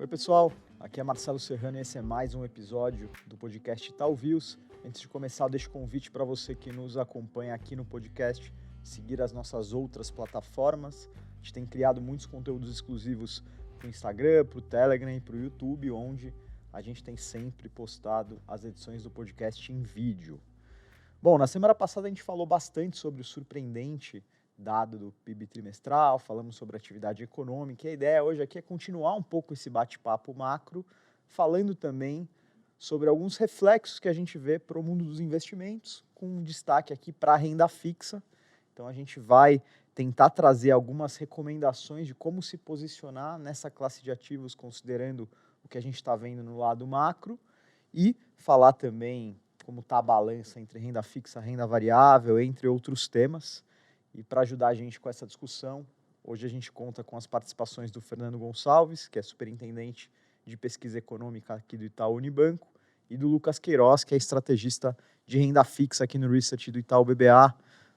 Oi pessoal, aqui é Marcelo Serrano e esse é mais um episódio do podcast Itaú Views. Antes de começar, eu deixo o convite para você que nos acompanha aqui no podcast, seguir as nossas outras plataformas. A gente tem criado muitos conteúdos exclusivos para o Instagram, para o Telegram e para o YouTube, onde a gente tem sempre postado as edições do podcast em vídeo. Bom, na semana passada a gente falou bastante sobre o surpreendente dado do PIB trimestral, falamos sobre atividade econômica, e a ideia hoje aqui é continuar um pouco esse bate-papo macro, falando também sobre alguns reflexos que a gente vê para o mundo dos investimentos, com um destaque aqui para a renda fixa. Então a gente vai tentar trazer algumas recomendações de como se posicionar nessa classe de ativos, considerando o que a gente está vendo no lado macro, e falar também como está a balança entre renda fixa e renda variável, entre outros temas. E para ajudar a gente com essa discussão, hoje a gente conta com as participações do Fernando Gonçalves, que é superintendente de pesquisa econômica aqui do Itaú Unibanco, e do Lucas Queiroz, que é estrategista de renda fixa aqui no Research do Itaú BBA.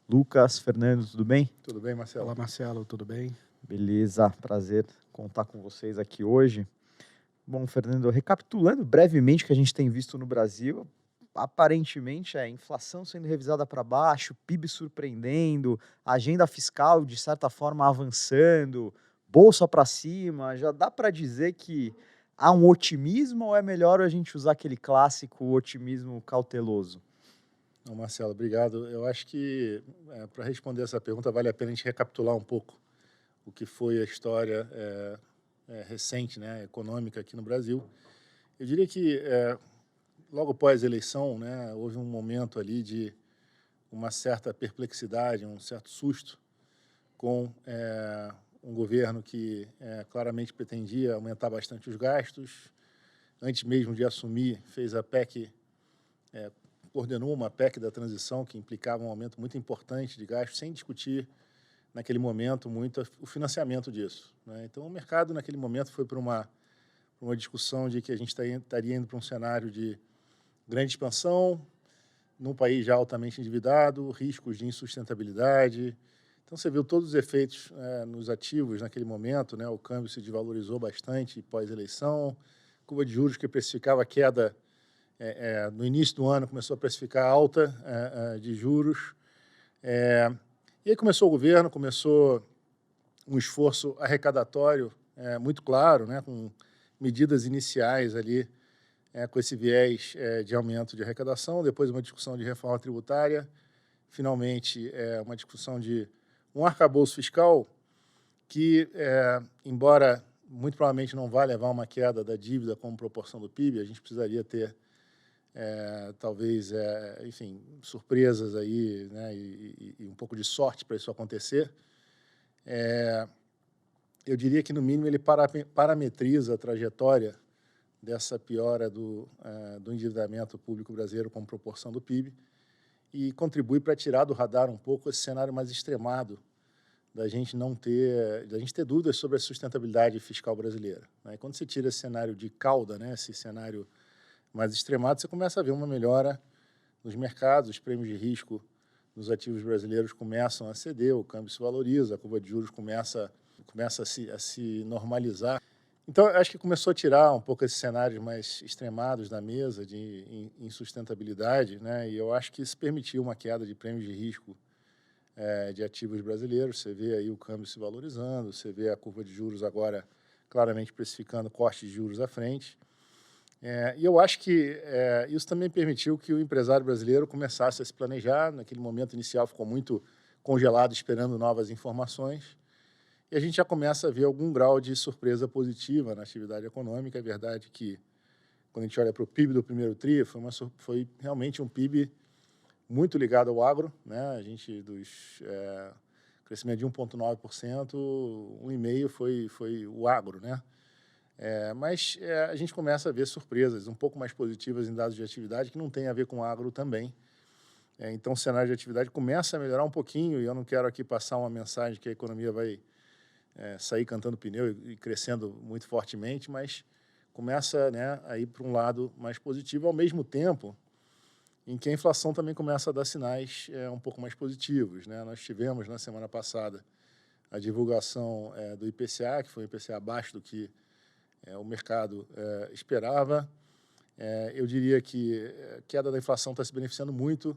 Lucas, Fernando, tudo bem? Tudo bem, Marcelo? Olá, Marcelo, tudo bem? Beleza, prazer contar com vocês aqui hoje. Bom, Fernando, recapitulando brevemente o que a gente tem visto no Brasil, aparentemente a inflação sendo revisada para baixo, PIB surpreendendo, agenda fiscal de certa forma avançando, bolsa para cima, já dá para dizer que há um otimismo ou é melhor a gente usar aquele clássico otimismo cauteloso? Não, Marcelo, obrigado. Eu acho que para responder essa pergunta vale a pena a gente recapitular um pouco o que foi a história recente, né, econômica aqui no Brasil. Eu diria que logo após a eleição, né, houve um momento ali de uma certa perplexidade, um certo susto com um governo que claramente pretendia aumentar bastante os gastos. Antes mesmo de assumir, fez a PEC, coordenou uma PEC da transição que implicava um aumento muito importante de gastos, sem discutir naquele momento muito o financiamento disso, né? Então o mercado naquele momento foi para uma discussão de que a gente estaria indo para um cenário de grande expansão, num país já altamente endividado, riscos de insustentabilidade. Então você viu todos os efeitos nos ativos naquele momento, né? O câmbio se desvalorizou bastante pós-eleição, curva de juros que precificava queda no início do ano, começou a precificar alta de juros. E aí começou o governo, começou um esforço arrecadatório muito claro, né? Com medidas iniciais ali, com esse viés de aumento de arrecadação, depois uma discussão de reforma tributária, finalmente uma discussão de um arcabouço fiscal que, embora muito provavelmente não vá levar a uma queda da dívida como proporção do PIB, a gente precisaria ter, talvez, enfim, surpresas aí, né, e um pouco de sorte para isso acontecer. Eu diria que, no mínimo, ele parametriza a trajetória dessa piora do endividamento público brasileiro como proporção do PIB e contribui para tirar do radar um pouco esse cenário mais extremado da gente ter dúvidas sobre a sustentabilidade fiscal brasileira, né? E quando você tira esse cenário de cauda, né, esse cenário mais extremado, você começa a ver uma melhora nos mercados, os prêmios de risco nos ativos brasileiros começam a ceder, o câmbio se valoriza, a curva de juros começa a se normalizar. Então, eu acho que começou a tirar um pouco esses cenários mais extremados da mesa de insustentabilidade, né? E eu acho que isso permitiu uma queda de prêmios de risco de ativos brasileiros. Você vê aí o câmbio se valorizando, você vê a curva de juros agora claramente precificando cortes de juros à frente. E eu acho que isso também permitiu que o empresário brasileiro começasse a se planejar. Naquele momento inicial ficou muito congelado, esperando novas informações. E a gente já começa a ver algum grau de surpresa positiva na atividade econômica. É verdade que, quando a gente olha para o PIB do primeiro TRI, foi realmente um PIB muito ligado ao agro, né? A gente, crescimento de 1,9%, 1,5% foi o agro, né? Mas a gente começa a ver surpresas um pouco mais positivas em dados de atividade que não tem a ver com agro também. Então, o cenário de atividade começa a melhorar um pouquinho, e eu não quero aqui passar uma mensagem que a economia vai sair cantando pneu e crescendo muito fortemente, mas começa, né, a ir para um lado mais positivo, ao mesmo tempo em que a inflação também começa a dar sinais um pouco mais positivos, né? Nós tivemos, na semana passada, a divulgação do IPCA, que foi um IPCA abaixo do que o mercado esperava. Eu diria que a queda da inflação está se beneficiando muito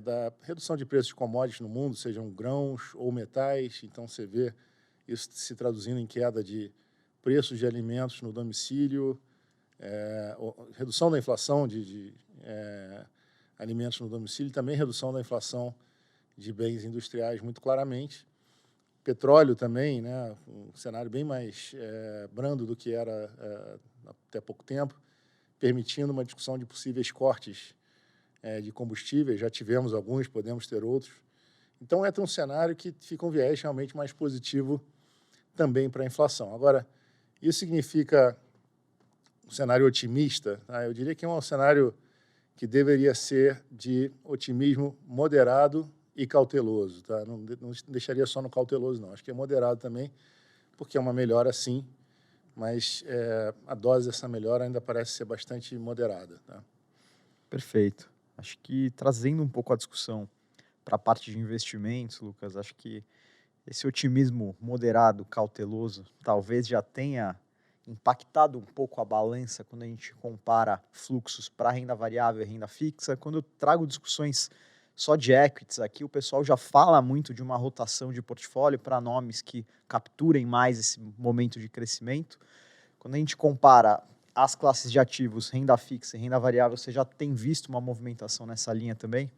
da redução de preços de commodities no mundo, sejam grãos ou metais. Então, você vê isso se traduzindo em queda de preços de alimentos no domicílio, redução da inflação de alimentos no domicílio e também redução da inflação de bens industriais, muito claramente. Petróleo também, né, um cenário bem mais brando do que era até pouco tempo, permitindo uma discussão de possíveis cortes de combustíveis. Já tivemos alguns, podemos ter outros. Então, é um cenário que fica um viés realmente mais positivo também para a inflação. Agora, isso significa um cenário otimista? Tá? Eu diria que é um cenário que deveria ser de otimismo moderado e cauteloso. Tá? Não deixaria só no cauteloso, não. Acho que é moderado também, porque é uma melhora, sim, mas a dose dessa melhora ainda parece ser bastante moderada. Tá? Perfeito. Acho que trazendo um pouco a discussão para a parte de investimentos, Lucas, acho que esse otimismo moderado, cauteloso, talvez já tenha impactado um pouco a balança quando a gente compara fluxos para renda variável e renda fixa. Quando eu trago discussões só de equities aqui, o pessoal já fala muito de uma rotação de portfólio para nomes que capturem mais esse momento de crescimento. Quando a gente compara as classes de ativos, renda fixa e renda variável, você já tem visto uma movimentação nessa linha também?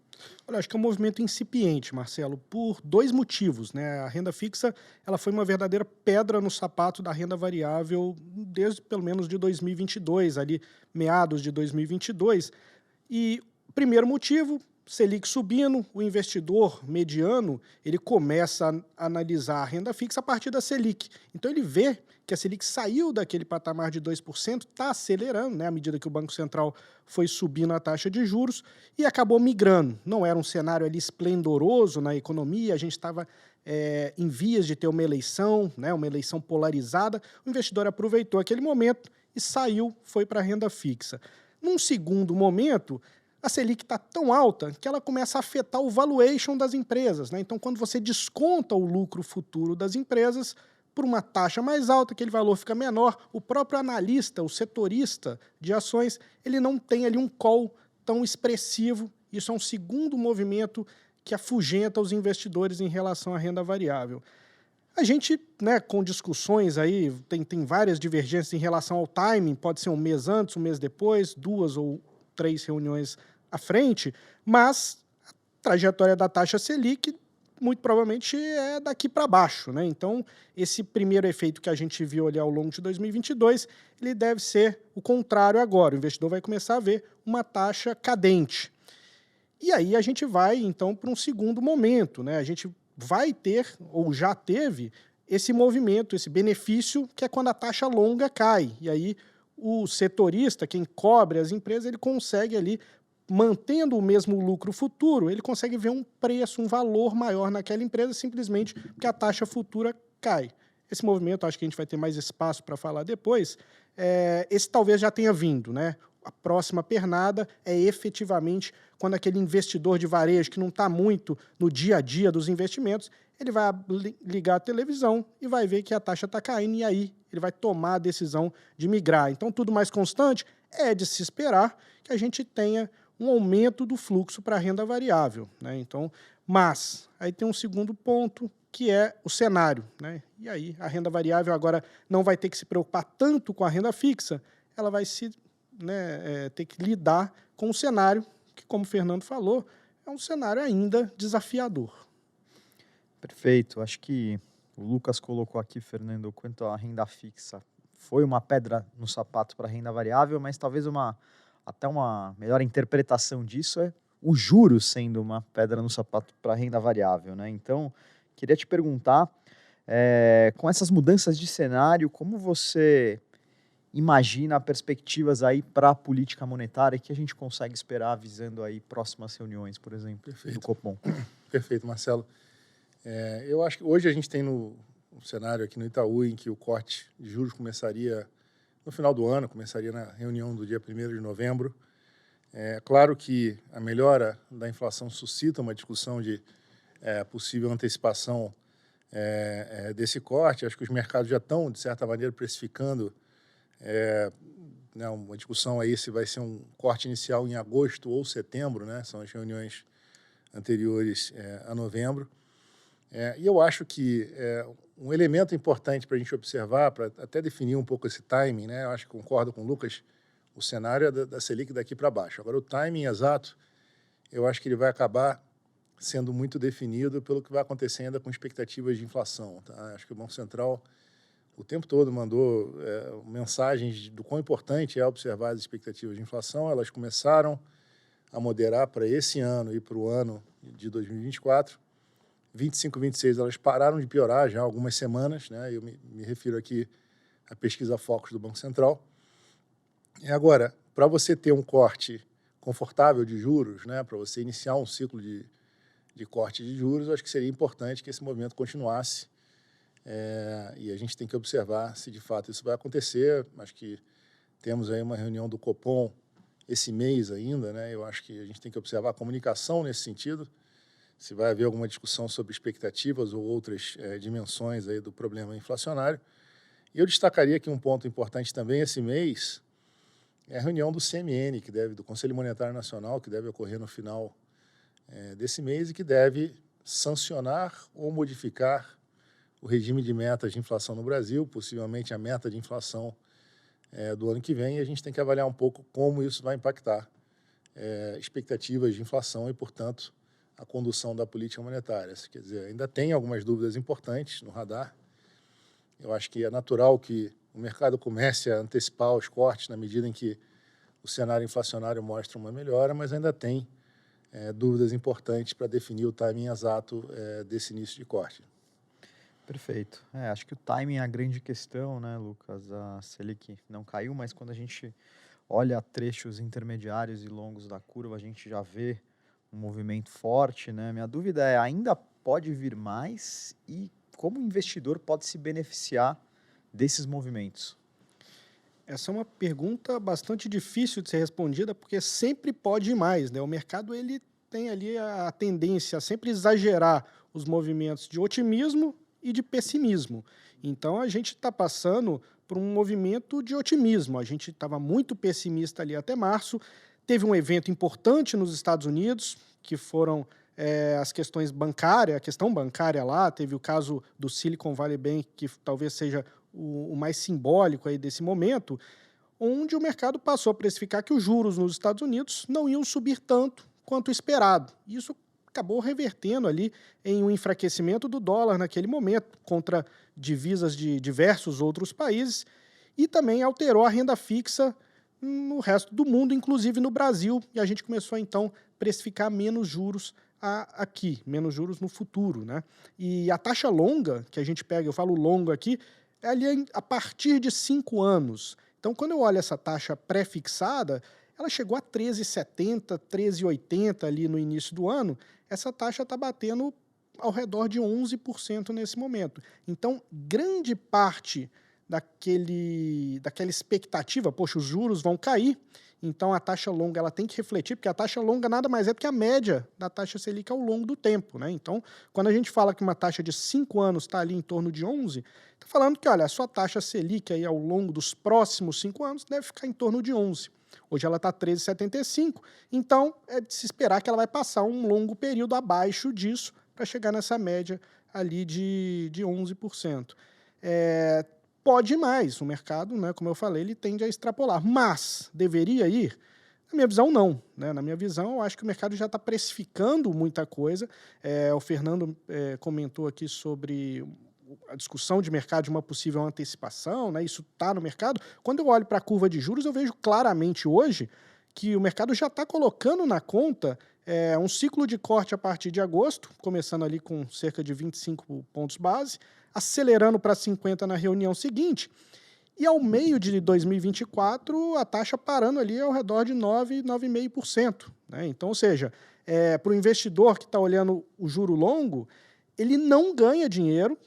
Olha, acho que é um movimento incipiente, Marcelo, por dois motivos, né? A renda fixa, ela foi uma verdadeira pedra no sapato da renda variável desde pelo menos de 2022, ali meados de 2022. E o primeiro motivo, Selic subindo, o investidor mediano, ele começa a analisar a renda fixa a partir da Selic. Então ele vê que a Selic saiu daquele patamar de 2%, está acelerando, né, à medida que o Banco Central foi subindo a taxa de juros e acabou migrando. Não era um cenário ali esplendoroso na economia, a gente estava em vias de ter uma eleição, né, uma eleição polarizada. O investidor aproveitou aquele momento e saiu, foi para a renda fixa. Num segundo momento, a Selic está tão alta que ela começa a afetar o valuation das empresas, né? Então, quando você desconta o lucro futuro das empresas por uma taxa mais alta, aquele valor fica menor, o próprio analista, o setorista de ações, ele não tem ali um call tão expressivo. Isso é um segundo movimento que afugenta os investidores em relação à renda variável. A gente, né, com discussões aí, tem várias divergências em relação ao timing, pode ser um mês antes, um mês depois, 2 ou 3 reuniões à frente, mas a trajetória da taxa Selic muito provavelmente é daqui para baixo, né? Então, esse primeiro efeito que a gente viu ali ao longo de 2022, ele deve ser o contrário agora. O investidor vai começar a ver uma taxa cadente. E aí a gente vai, então, para um segundo momento, né? A gente vai ter, ou já teve, esse movimento, esse benefício, que é quando a taxa longa cai. E aí o setorista, quem cobre as empresas, ele consegue ali, mantendo o mesmo lucro futuro, ele consegue ver um preço, um valor maior naquela empresa, simplesmente porque a taxa futura cai. Esse movimento, acho que a gente vai ter mais espaço para falar depois, esse talvez já tenha vindo, né? A próxima pernada é efetivamente quando aquele investidor de varejo que não está muito no dia a dia dos investimentos, ele vai ligar a televisão e vai ver que a taxa está caindo e aí ele vai tomar a decisão de migrar. Então, tudo mais constante, é de se esperar que a gente tenha um aumento do fluxo para a renda variável, né? Então, mas aí tem um segundo ponto, que é o cenário, né? E aí a renda variável agora não vai ter que se preocupar tanto com a renda fixa, ela vai ter que lidar com um cenário que, como o Fernando falou, é um cenário ainda desafiador. Perfeito. Acho que o Lucas colocou aqui, Fernando, quanto à renda fixa foi uma pedra no sapato para a renda variável, mas talvez até uma melhor interpretação disso é o juros sendo uma pedra no sapato para a renda variável, né? Então, queria te perguntar, com essas mudanças de cenário, como você imagina perspectivas aí para a política monetária que a gente consegue esperar visando aí próximas reuniões, por exemplo, do Copom? Perfeito, Marcelo. Eu acho que hoje a gente tem no cenário aqui no Itaú em que o corte de juros começaria no final do ano, começaria na reunião do dia 1º de novembro. É claro que a melhora da inflação suscita uma discussão de possível antecipação desse corte. Acho que os mercados já estão, de certa maneira, precificando Né, uma discussão aí se vai ser um corte inicial em agosto ou setembro, né? São as reuniões anteriores a novembro. E eu acho que um elemento importante para a gente observar, para até definir um pouco esse timing, né? Eu acho que concordo com o Lucas, o cenário é da Selic daqui para baixo. Agora, o timing exato, eu acho que ele vai acabar sendo muito definido pelo que vai acontecer ainda com expectativas de inflação. Tá? Acho que o Banco Central o tempo todo mandou mensagens do quão importante é observar as expectativas de inflação. Elas começaram a moderar para esse ano e para o ano de 2024. 25, 26, elas pararam de piorar já há algumas semanas, né? Eu me refiro aqui à pesquisa Focus do Banco Central. E agora, para você ter um corte confortável de juros, né? Para você iniciar um ciclo de corte de juros, eu acho que seria importante que esse movimento continuasse. E a gente tem que observar se de fato isso vai acontecer. Acho que temos aí uma reunião do Copom esse mês ainda, né? Eu acho que a gente tem que observar a comunicação nesse sentido, se vai haver alguma discussão sobre expectativas ou outras dimensões aí do problema inflacionário. E eu destacaria aqui um ponto importante também esse mês, é a reunião do CMN, do Conselho Monetário Nacional, que deve ocorrer no final desse mês e que deve sancionar ou modificar o regime de metas de inflação no Brasil, possivelmente a meta de inflação do ano que vem, e a gente tem que avaliar um pouco como isso vai impactar expectativas de inflação e, portanto, a condução da política monetária. Quer dizer, ainda tem algumas dúvidas importantes no radar. Eu acho que é natural que o mercado comece a antecipar os cortes na medida em que o cenário inflacionário mostra uma melhora, mas ainda tem dúvidas importantes para definir o timing exato desse início de corte. Perfeito. Acho que o timing é a grande questão, né, Lucas? A Selic não caiu, mas quando a gente olha trechos intermediários e longos da curva, a gente já vê um movimento forte, né? Minha dúvida é, ainda pode vir mais e como o investidor pode se beneficiar desses movimentos? Essa é uma pergunta bastante difícil de ser respondida, porque sempre pode ir mais, né? O mercado ele tem ali a tendência a sempre exagerar os movimentos de otimismo e de pessimismo. Então, a gente está passando por um movimento de otimismo. A gente estava muito pessimista ali até março. Teve um evento importante nos Estados Unidos, que foram as questões bancárias, a questão bancária lá. Teve o caso do Silicon Valley Bank, que talvez seja o mais simbólico aí desse momento, onde o mercado passou a precificar que os juros nos Estados Unidos não iam subir tanto quanto esperado. Isso acabou revertendo ali em um enfraquecimento do dólar naquele momento, contra divisas de diversos outros países, e também alterou a renda fixa no resto do mundo, inclusive no Brasil, e a gente começou, então, a precificar menos juros aqui, menos juros no futuro, né? E a taxa longa, que a gente pega, eu falo longo aqui, é ali a partir de 5 anos. Então, quando eu olho essa taxa pré-fixada, ela chegou a 13,70, 13,80 ali no início do ano. Essa taxa está batendo ao redor de 11% nesse momento. Então, grande parte daquela expectativa, poxa, os juros vão cair, então a taxa longa ela tem que refletir, porque a taxa longa nada mais é do que a média da taxa Selic ao longo do tempo, né? Então, quando a gente fala que uma taxa de 5 anos está ali em torno de 11, está falando que, olha, a sua taxa Selic aí ao longo dos próximos 5 anos deve ficar em torno de 11. Hoje ela está 13,75, então é de se esperar que ela vai passar um longo período abaixo disso para chegar nessa média ali de 11%. Pode ir mais, o mercado, né, como eu falei, ele tende a extrapolar, mas deveria ir? Na minha visão, não. Né? Na minha visão, eu acho que o mercado já está precificando muita coisa. O Fernando comentou aqui sobre a discussão de mercado de uma possível antecipação, né? Isso está no mercado. Quando eu olho para a curva de juros, eu vejo claramente hoje que o mercado já está colocando na conta um ciclo de corte a partir de agosto, começando ali com cerca de 25 pontos base, acelerando para 50 na reunião seguinte, e ao meio de 2024, a taxa parando ali ao redor de 9, 9,5%. Né? Então, ou seja, para o investidor que está olhando o juro longo, ele não ganha dinheiro,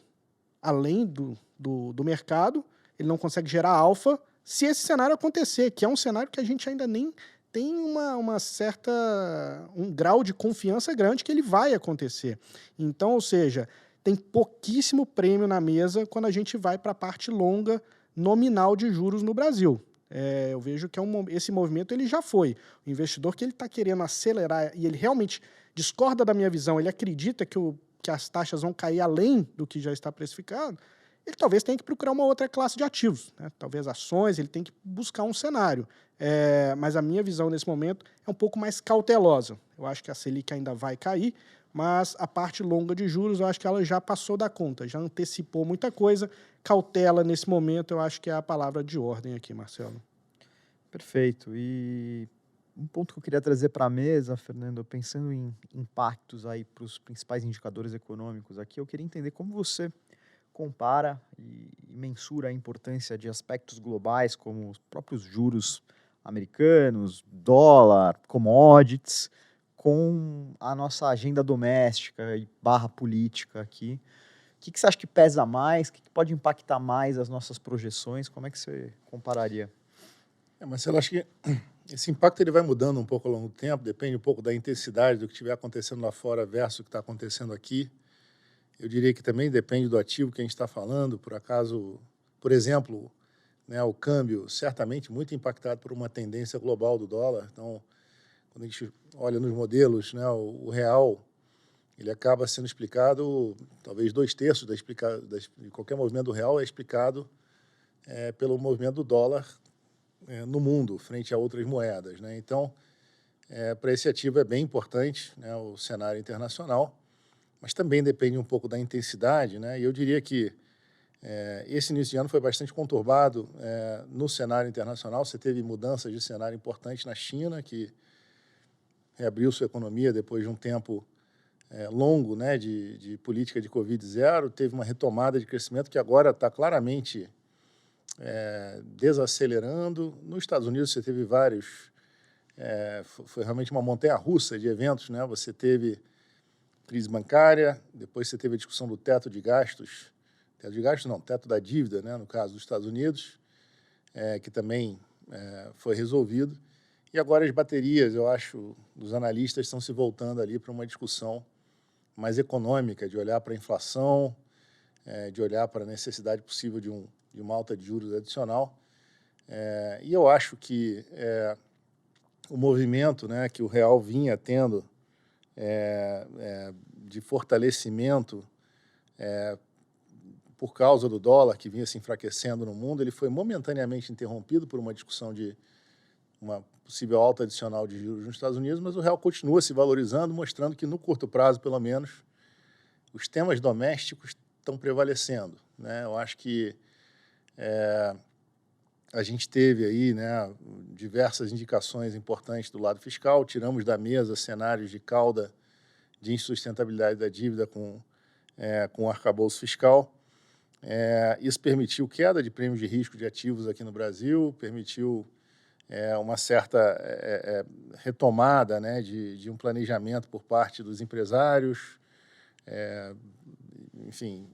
além do mercado, ele não consegue gerar alfa, se esse cenário acontecer, que é um cenário que a gente ainda nem tem um grau de confiança grande que ele vai acontecer. Então, ou seja, tem pouquíssimo prêmio na mesa quando a gente vai para a parte longa nominal de juros no Brasil. Eu vejo que esse movimento ele já foi. O investidor que ele está querendo acelerar e ele realmente discorda da minha visão, ele acredita que as taxas vão cair além do que já está precificado, ele talvez tenha que procurar uma outra classe de ativos, né? Talvez ações, ele tem que buscar um cenário. Mas a minha visão nesse momento é um pouco mais cautelosa. Eu acho que a Selic ainda vai cair, mas a parte longa de juros eu acho que ela já passou da conta, já antecipou muita coisa. Cautela nesse momento eu acho que é a palavra de ordem aqui, Marcelo. Perfeito. E um ponto que eu queria trazer para a mesa, Fernando, pensando em impactos aí para os principais indicadores econômicos aqui, eu queria entender como você compara e mensura a importância de aspectos globais como os próprios juros americanos, dólar, commodities, com a nossa agenda doméstica e barra política aqui. O que você acha que pesa mais? O que pode impactar mais as nossas projeções? Como é que você compararia? Marcelo, acho que esse impacto ele vai mudando um pouco ao longo do tempo, depende um pouco da intensidade do que estiver acontecendo lá fora versus o que está acontecendo aqui. Eu diria que também depende do ativo que a gente está falando. Por acaso, por exemplo, né, o câmbio certamente muito impactado por uma tendência global do dólar. Então, quando a gente olha nos modelos, né, o real ele acaba sendo explicado, talvez 2/3 de qualquer movimento do real é explicado pelo movimento do dólar no mundo, frente a outras moedas, né? Então, para esse ativo é bem importante, né, o cenário internacional, mas também depende um pouco da intensidade, né? E eu diria que esse início de ano foi bastante conturbado no cenário internacional. Você teve mudanças de cenário importantes na China, que reabriu sua economia depois de um tempo longo, né, de política de Covid-0, teve uma retomada de crescimento que agora está claramente desacelerando. Nos Estados Unidos você teve vários, foi realmente uma montanha-russa de eventos, né? Você teve crise bancária, depois você teve a discussão do teto da dívida, né, no caso dos Estados Unidos, que também foi resolvido. E agora as baterias, eu acho, dos analistas estão se voltando ali para uma discussão mais econômica, de olhar para a inflação, de olhar para a necessidade possível de uma alta de juros adicional. E eu acho que o movimento, né, que o real vinha tendo de fortalecimento por causa do dólar, que vinha se enfraquecendo no mundo, ele foi momentaneamente interrompido por uma discussão de uma possível alta adicional de juros nos Estados Unidos, mas o real continua se valorizando, mostrando que, no curto prazo, pelo menos, os temas domésticos estão prevalecendo, né? Eu acho que a gente teve aí, né, diversas indicações importantes do lado fiscal, tiramos da mesa cenários de cauda de insustentabilidade da dívida com o arcabouço fiscal. Isso permitiu queda de prêmios de risco de ativos aqui no Brasil, permitiu uma certa retomada, né, de um planejamento por parte dos empresários. Enfim,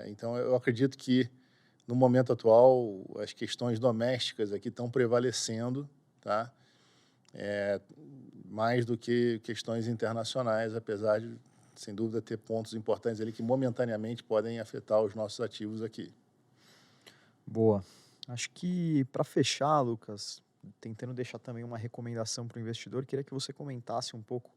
então eu acredito que, no momento atual, as questões domésticas aqui estão prevalecendo, tá? Mais do que questões internacionais, apesar de, sem dúvida, ter pontos importantes ali que momentaneamente podem afetar os nossos ativos aqui. Boa. Acho que, para fechar, Lucas, tentando deixar também uma recomendação para o investidor, queria que você comentasse um pouco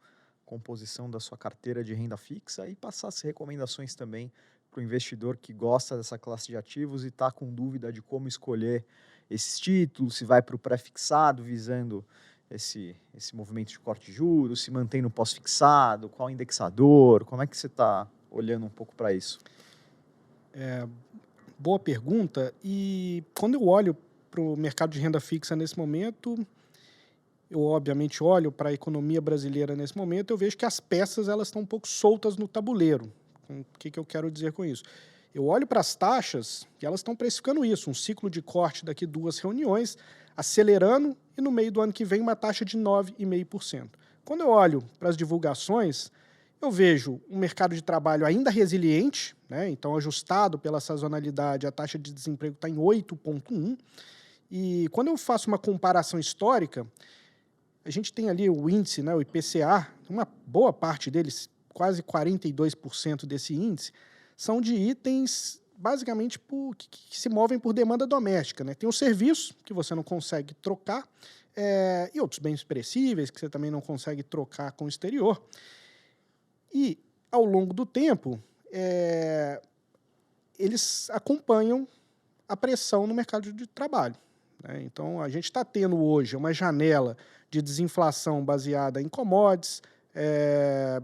a composição da sua carteira de renda fixa e passasse recomendações também para o investidor que gosta dessa classe de ativos e está com dúvida de como escolher esses títulos, se vai para o pré-fixado visando esse movimento de corte de juros, se mantém no pós-fixado, qual indexador, como é que você está olhando um pouco para isso? Boa pergunta. E quando eu olho para o mercado de renda fixa nesse momento, eu obviamente olho para a economia brasileira nesse momento, eu vejo que as peças elas estão um pouco soltas no tabuleiro. O que eu quero dizer com isso? Eu olho para as taxas e elas estão precificando isso, um ciclo de corte daqui 2 reuniões, acelerando, e no meio do ano que vem uma taxa de 9,5%. Quando eu olho para as divulgações, eu vejo um mercado de trabalho ainda resiliente, né? Então ajustado pela sazonalidade, a taxa de desemprego está em 8,1%. E quando eu faço uma comparação histórica, a gente tem ali o índice, né, o IPCA, uma boa parte deles, quase 42% desse índice, são de itens basicamente que se movem por demanda doméstica, né? Tem os serviços que você não consegue trocar e outros bens perecíveis que você também não consegue trocar com o exterior. E, ao longo do tempo, eles acompanham a pressão no mercado de trabalho, né? Então, a gente está tendo hoje uma janela de desinflação baseada em commodities,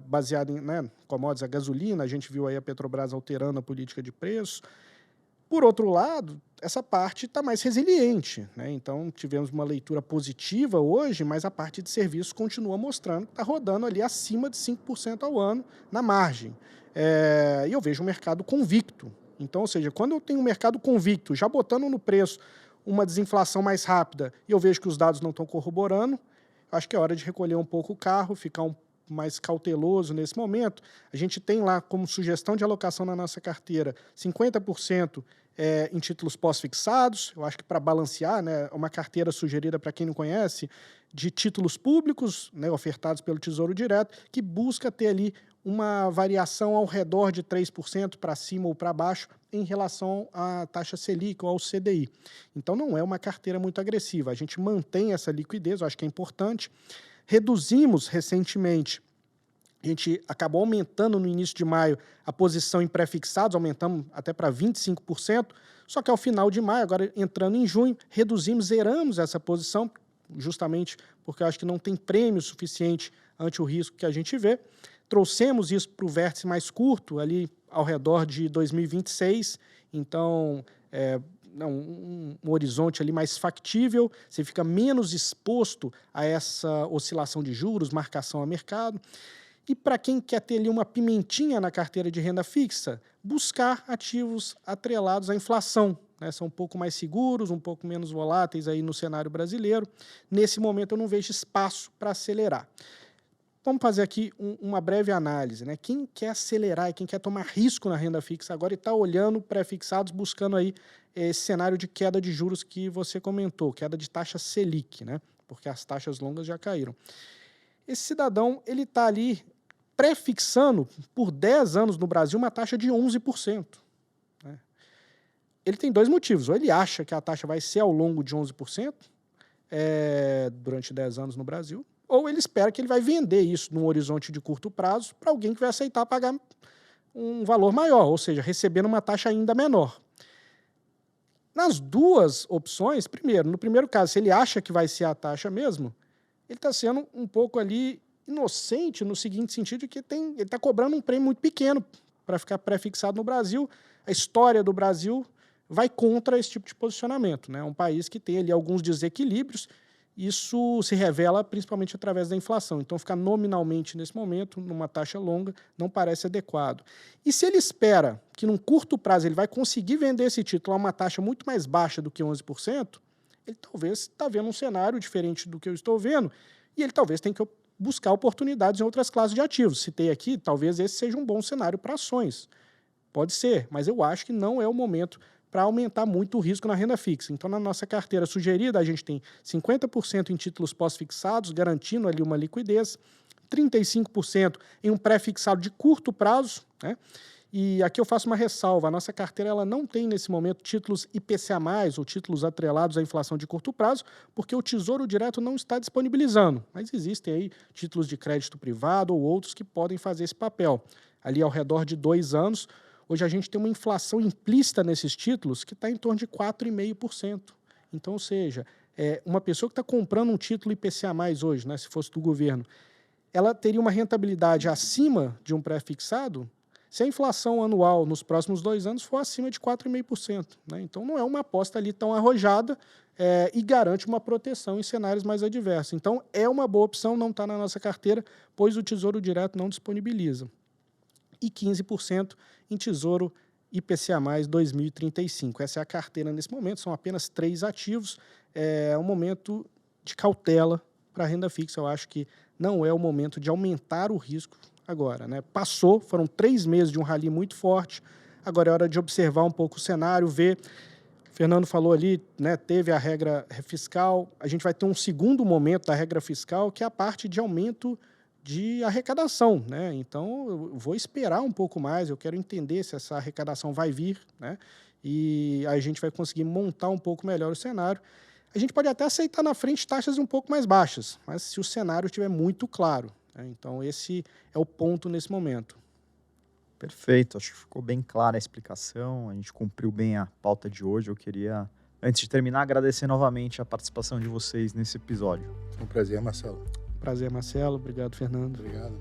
baseada em, né, commodities, a gasolina, a gente viu aí a Petrobras alterando a política de preço. Por outro lado, essa parte está mais resiliente, né? Então, tivemos uma leitura positiva hoje, mas a parte de serviços continua mostrando que está rodando ali acima de 5% ao ano na margem. E eu vejo um mercado convicto. Então, ou seja, quando eu tenho um mercado convicto, já botando no preço uma desinflação mais rápida, e eu vejo que os dados não estão corroborando, acho que é hora de recolher um pouco o carro, ficar mais cauteloso nesse momento. A gente tem lá como sugestão de alocação na nossa carteira 50% em títulos pós-fixados. Eu acho que para balancear, né, uma carteira sugerida, para quem não conhece, de títulos públicos, né, ofertados pelo Tesouro Direto, que busca ter ali uma variação ao redor de 3% para cima ou para baixo em relação à taxa Selic ou ao CDI. Então, não é uma carteira muito agressiva. A gente mantém essa liquidez, eu acho que é importante. Reduzimos recentemente, a gente acabou aumentando no início de maio a posição em pré-fixados, aumentamos até para 25%, só que ao final de maio, agora entrando em junho, zeramos essa posição, justamente porque eu acho que não tem prêmio suficiente ante o risco que a gente vê. Trouxemos isso para o vértice mais curto, ali ao redor de 2026, então um horizonte ali mais factível, você fica menos exposto a essa oscilação de juros, marcação a mercado. E para quem quer ter ali uma pimentinha na carteira de renda fixa, buscar ativos atrelados à inflação, né? São um pouco mais seguros, um pouco menos voláteis aí no cenário brasileiro. Nesse momento eu não vejo espaço para acelerar. Vamos fazer aqui uma breve análise, né? Quem quer acelerar e quem quer tomar risco na renda fixa agora e está olhando pré-fixados, buscando aí esse cenário de queda de juros que você comentou, queda de taxa Selic, né? Porque as taxas longas já caíram. Esse cidadão, ele está ali pré-fixando por 10 anos no Brasil uma taxa de 11%. Né? Ele tem dois motivos. Ou ele acha que a taxa vai ser ao longo de 11% durante 10 anos no Brasil, ou ele espera que ele vai vender isso num horizonte de curto prazo para alguém que vai aceitar pagar um valor maior, ou seja, recebendo uma taxa ainda menor. Nas duas opções, primeiro, no primeiro caso, se ele acha que vai ser a taxa mesmo, ele está sendo um pouco ali inocente no seguinte sentido de que ele está cobrando um prêmio muito pequeno para ficar pré-fixado no Brasil. A história do Brasil vai contra esse tipo de posicionamento, né? É um país que tem ali alguns desequilíbrios. Isso se revela principalmente através da inflação. Então, ficar nominalmente nesse momento, numa taxa longa, não parece adequado. E se ele espera que, num curto prazo, ele vai conseguir vender esse título a uma taxa muito mais baixa do que 11%, ele talvez está vendo um cenário diferente do que eu estou vendo e ele talvez tenha que buscar oportunidades em outras classes de ativos. Citei aqui, talvez esse seja um bom cenário para ações. Pode ser, mas eu acho que não é o momento para aumentar muito o risco na renda fixa. Então, na nossa carteira sugerida, a gente tem 50% em títulos pós-fixados, garantindo ali uma liquidez, 35% em um pré-fixado de curto prazo, né? E aqui eu faço uma ressalva, a nossa carteira ela não tem nesse momento títulos IPCA+, ou títulos atrelados à inflação de curto prazo, porque o Tesouro Direto não está disponibilizando, mas existem aí títulos de crédito privado ou outros que podem fazer esse papel. Ali ao redor de 2 anos, hoje a gente tem uma inflação implícita nesses títulos que está em torno de 4,5%. Então, ou seja, uma pessoa que está comprando um título IPCA+, hoje, né, se fosse do governo, ela teria uma rentabilidade acima de um pré-fixado se a inflação anual nos próximos 2 anos for acima de 4,5%. Né? Então, não é uma aposta ali tão arrojada e garante uma proteção em cenários mais adversos. Então, é uma boa opção, não está na nossa carteira, pois o Tesouro Direto não disponibiliza. E 15% em Tesouro IPCA+, 2035. Essa é a carteira nesse momento, são apenas 3 ativos. É um momento de cautela para a renda fixa. Eu acho que não é o momento de aumentar o risco agora, né? Passou, foram 3 meses de um rally muito forte, agora é hora de observar um pouco o cenário, ver. O Fernando falou ali, né, teve a regra fiscal, a gente vai ter um segundo momento da regra fiscal, que é a parte de aumento de arrecadação, né? Então, eu vou esperar um pouco mais, eu quero entender se essa arrecadação vai vir, né? E aí a gente vai conseguir montar um pouco melhor o cenário. A gente pode até aceitar na frente taxas um pouco mais baixas, mas se o cenário estiver muito claro, né? Então, esse é o ponto nesse momento. Perfeito, acho que ficou bem clara a explicação, a gente cumpriu bem a pauta de hoje. Eu queria, antes de terminar, agradecer novamente a participação de vocês nesse episódio. Um prazer, Marcelo. Prazer, Marcelo. Obrigado, Fernando. Obrigado.